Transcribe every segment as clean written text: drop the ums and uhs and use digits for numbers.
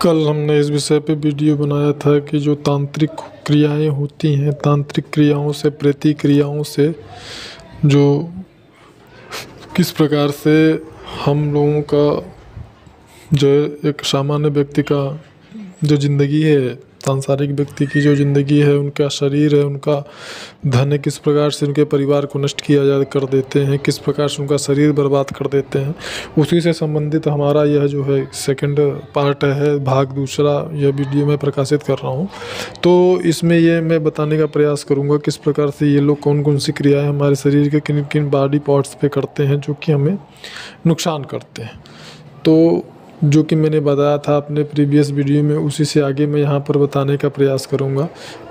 कल हमने इस विषय पे वीडियो बनाया था कि जो तांत्रिक क्रियाएं होती हैं, तांत्रिक क्रियाओं से, प्रतिक्रियाओं से जो किस प्रकार से हम लोगों का जो एक सामान्य व्यक्ति का जो ज़िंदगी है, सांसारिक व्यक्ति की जो ज़िंदगी है, उनका शरीर है, उनका धन है, किस प्रकार से उनके परिवार को नष्ट किया जा कर देते हैं, किस प्रकार से उनका शरीर बर्बाद कर देते हैं। उसी से संबंधित हमारा यह जो है सेकंड पार्ट है, भाग दूसरा यह वीडियो मैं प्रकाशित कर रहा हूँ। तो इसमें ये मैं बताने का प्रयास करूँगा किस प्रकार से ये लोग कौन कौन सी क्रियाएँ हमारे शरीर के किन किन बॉडी पार्ट्स पे करते हैं जो कि हमें नुकसान करते हैं। तो जो कि मैंने बताया था अपने प्रीवियस वीडियो में, उसी से आगे मैं यहाँ पर बताने का प्रयास करूँगा।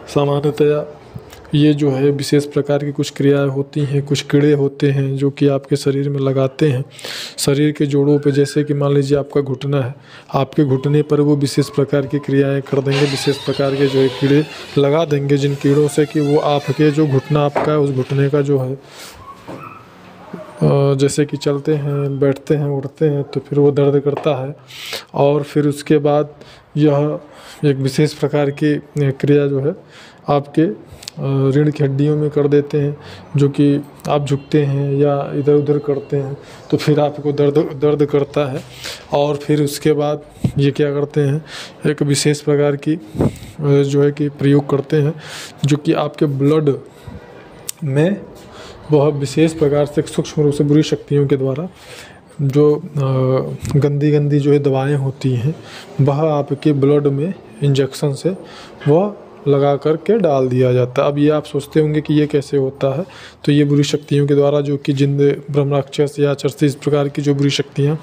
सामान्यतया ये जो है विशेष प्रकार की कुछ क्रियाएं होती हैं, कुछ कीड़े होते हैं जो कि आपके शरीर में लगाते हैं, शरीर के जोड़ों पे। जैसे कि मान लीजिए आपका घुटना है, आपके घुटने पर वो विशेष प्रकार की क्रियाएं कर देंगे, विशेष प्रकार के जो है कीड़े लगा देंगे, जिन कीड़ों से कि वो आपके जो घुटना आपका है, उस घुटने का जो है जैसे कि चलते हैं, बैठते हैं, उठते हैं तो फिर वो दर्द करता है। और फिर उसके बाद यह एक विशेष प्रकार की क्रिया जो है आपके रीढ़ की हड्डियों में कर देते हैं, जो कि आप झुकते हैं या इधर उधर करते हैं तो फिर आपको दर्द करता है। और फिर उसके बाद ये क्या करते हैं, एक विशेष प्रकार की जो है कि प्रयोग करते हैं जो कि आपके ब्लड में बहुत विशेष प्रकार से सूक्ष्म रूप से बुरी शक्तियों के द्वारा जो गंदी गंदी जो है दवाएं होती हैं, वह आपके ब्लड में इंजेक्शन से वह लगा कर के डाल दिया जाता है। अब ये आप सोचते होंगे कि ये कैसे होता है, तो ये बुरी शक्तियों के द्वारा जो कि जिंद, ब्रह्मराक्षस या चरसी, इस प्रकार की जो बुरी शक्तियाँ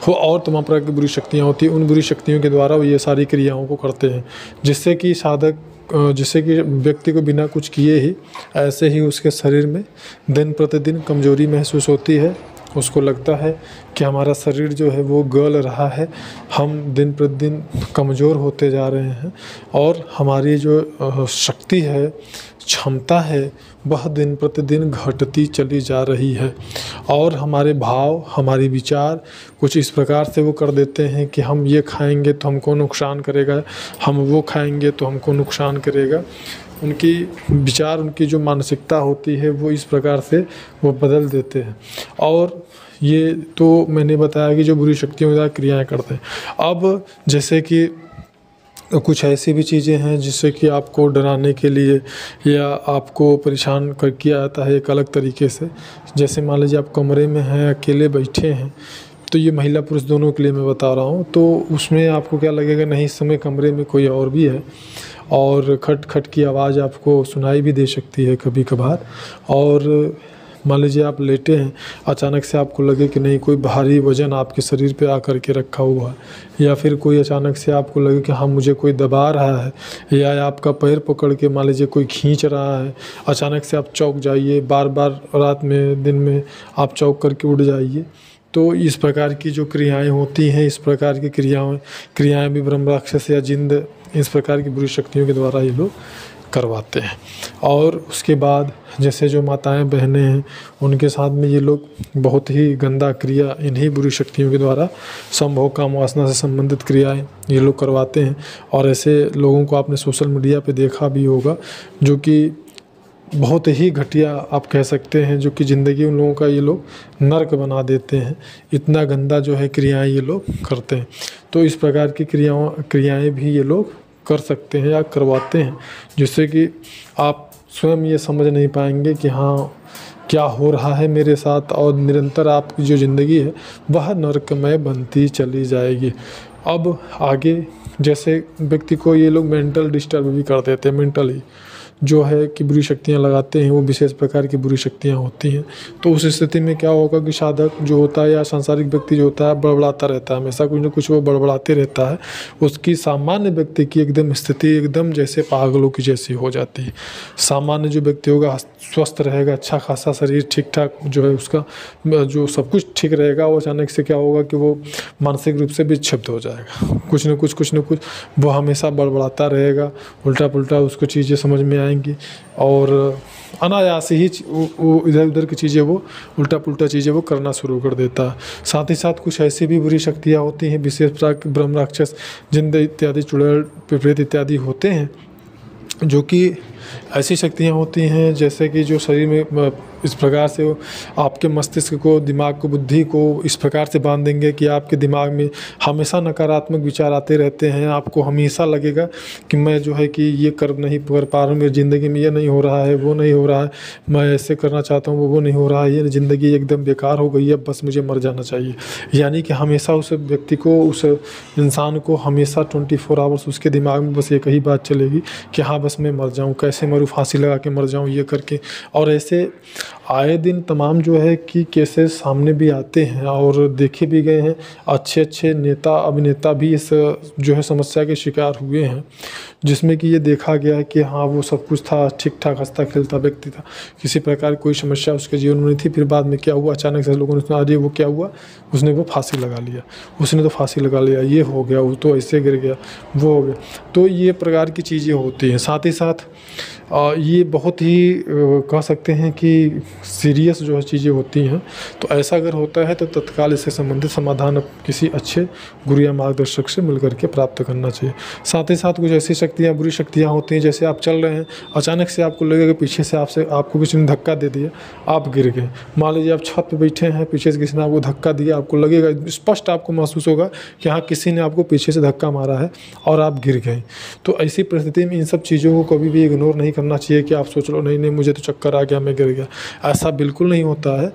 हो और तमाम प्रकार की बुरी शक्तियाँ होती हैं, उन बुरी शक्तियों के द्वारा वो ये सारी क्रियाओं को करते हैं, जिससे कि व्यक्ति को बिना कुछ किए ही ऐसे ही उसके शरीर में दिन प्रतिदिन कमजोरी महसूस होती है। उसको लगता है कि हमारा शरीर जो है वो गल रहा है, हम दिन प्रतिदिन कमज़ोर होते जा रहे हैं और हमारी जो शक्ति है, क्षमता है, वह दिन प्रतिदिन घटती चली जा रही है। और हमारे भाव, हमारे विचार कुछ इस प्रकार से वो कर देते हैं कि हम ये खाएंगे तो हमको नुकसान करेगा, हम वो खाएंगे तो हमको नुकसान करेगा। उनकी विचार, उनकी जो मानसिकता होती है वो इस प्रकार से वो बदल देते हैं। और ये तो मैंने बताया कि जो बुरी शक्तियों के द्वारा क्रियाएँ करते हैं। अब जैसे कि कुछ ऐसी भी चीज़ें हैं जिससे कि आपको डराने के लिए या आपको परेशान कर किया जाता है एक अलग तरीके से। जैसे मान लीजिए आप कमरे में हैं, अकेले बैठे हैं, तो ये महिला पुरुष दोनों के लिए मैं बता रहा हूँ। तो उसमें आपको क्या लगेगा, नहीं इस समय कमरे में कोई और भी है और खट खट की आवाज़ आपको सुनाई भी दे सकती है कभी कभार। और मान लीजिए आप लेटे हैं, अचानक से आपको लगे कि नहीं कोई भारी वजन आपके शरीर पे आकर के रखा हुआ है, या फिर कोई अचानक से आपको लगे कि हाँ मुझे कोई दबा रहा है, या आपका पैर पकड़ के मान लीजिए कोई खींच रहा है। अचानक से आप चौंक जाइए, बार बार रात में, दिन में आप चौंक करके उठ जाइए। तो इस प्रकार की जो क्रियाएँ होती हैं, इस प्रकार की क्रियाएँ भी ब्रह्मराक्षस या जिंद, इस प्रकार की बुरी शक्तियों के द्वारा ये लोग करवाते हैं। और उसके बाद जैसे जो माताएं बहनें हैं, उनके साथ में ये लोग बहुत ही गंदा क्रिया इन्हीं बुरी शक्तियों के द्वारा संभोग काम वासना से संबंधित क्रियाएं ये लोग करवाते हैं। और ऐसे लोगों को आपने सोशल मीडिया पे देखा भी होगा जो कि बहुत ही घटिया आप कह सकते हैं, जो कि ज़िंदगी उन लोगों का ये लोग नर्क बना देते हैं। इतना गंदा जो है क्रियाएँ ये लोग करते हैं। तो इस प्रकार की क्रियाएँ भी ये लोग कर सकते हैं या करवाते हैं, जिससे कि आप स्वयं ये समझ नहीं पाएंगे कि हाँ क्या हो रहा है मेरे साथ, और निरंतर आपकी जो ज़िंदगी है वह नरकमय बनती चली जाएगी। अब आगे जैसे व्यक्ति को ये लोग मेंटल डिस्टर्ब भी कर देते हैं, मेंटली जो है कि बुरी शक्तियाँ लगाते हैं, वो विशेष प्रकार की बुरी शक्तियाँ होती हैं। तो उस स्थिति में क्या होगा कि साधक जो होता है या सांसारिक व्यक्ति जो होता है बड़बड़ाता रहता है, हमेशा कुछ न कुछ वो बड़बड़ाते रहता है। उसकी सामान्य व्यक्ति की एकदम स्थिति एकदम जैसे पागलों की जैसी हो जाती है। सामान्य जो व्यक्ति होगा स्वस्थ रहेगा, अच्छा खासा शरीर ठीक ठाक जो है उसका जो सब कुछ ठीक रहेगा, वो अचानक से क्या होगा कि वो मानसिक रूप से भी क्षिप्त हो जाएगा। कुछ न कुछ वो हमेशा बड़बड़ाता रहेगा, उल्टा पुल्टा उसको चीज़ें समझ में आएंगी जाएंगी और अनायास ही वो इधर उधर की चीज़ें वो उल्टा पुल्टा चीज़ें वो करना शुरू कर देता है। साथ ही साथ कुछ ऐसी भी बुरी शक्तियाँ होती हैं, विशेष प्रकार के ब्रह्म राक्षस, जिन इत्यादि, चुड़ैल, प्रेत इत्यादि होते हैं, जो कि ऐसी शक्तियाँ होती हैं जैसे कि जो शरीर में इस प्रकार से आपके मस्तिष्क को, दिमाग को, बुद्धि को इस प्रकार से बांध देंगे कि आपके दिमाग में हमेशा नकारात्मक विचार आते रहते हैं। आपको हमेशा लगेगा कि मैं जो है कि ये नहीं कर पा रहा हूँ, मेरी ज़िंदगी में ये नहीं हो रहा है, वो नहीं हो रहा है, मैं ऐसे करना चाहता हूँ, वो नहीं हो रहा है, ये ज़िंदगी एकदम बेकार हो गई है, बस मुझे मर जाना चाहिए। यानी कि हमेशा उस व्यक्ति को, उस इंसान को हमेशा 24 आवर्स उसके दिमाग में बस एक ही बात चलेगी कि हाँ बस मैं मर जाऊँ, कैसे मरूँ, फांसी लगा के मर जाऊँ, ये करके। और ऐसे आए दिन तमाम जो है कि केसेस सामने भी आते हैं और देखे भी गए हैं। अच्छे अच्छे नेता, अभिनेता भी इस जो है समस्या के शिकार हुए हैं, जिसमें कि ये देखा गया है कि हाँ वो सब कुछ था, ठीक ठाक हंसता खेलता व्यक्ति था, किसी प्रकार कोई समस्या उसके जीवन में नहीं थी। फिर बाद में क्या हुआ, अचानक से लोगों ने सुना, अरे वो क्या हुआ, उसने वो फांसी लगा लिया, उसने तो फांसी लगा लिया, ये हो गया, वो तो ऐसे गिर गया, वो हो गया। तो ये प्रकार की चीज़ें होती हैं। साथ ही साथ ये बहुत ही कह सकते हैं कि सीरियस जो है चीज़ें होती हैं। तो ऐसा अगर होता है तो तत्काल इससे संबंधित समाधान किसी अच्छे गुरु या मार्गदर्शक से मिल करके प्राप्त करना चाहिए। साथ ही साथ कुछ ऐसी शक्तियाँ, बुरी शक्तियाँ होती हैं, जैसे आप चल रहे हैं, अचानक से आपको लगेगा कि पीछे से आपको किसी ने धक्का दे दिया, आप गिर गए। मान लीजिए आप छत पर बैठे हैं, पीछे से किसी ने आपको धक्का दिया, आपको लगेगा, स्पष्ट आपको महसूस होगा कि हाँ किसी ने आपको पीछे से धक्का मारा है और आप गिर गए। तो ऐसी परिस्थिति में इन सब चीज़ों को कभी भी इग्नोर नहीं करना चाहिए कि आप सोच लो नहीं नहीं मुझे तो चक्कर आ गया, मैं गिर गया। ऐसा बिल्कुल नहीं होता है।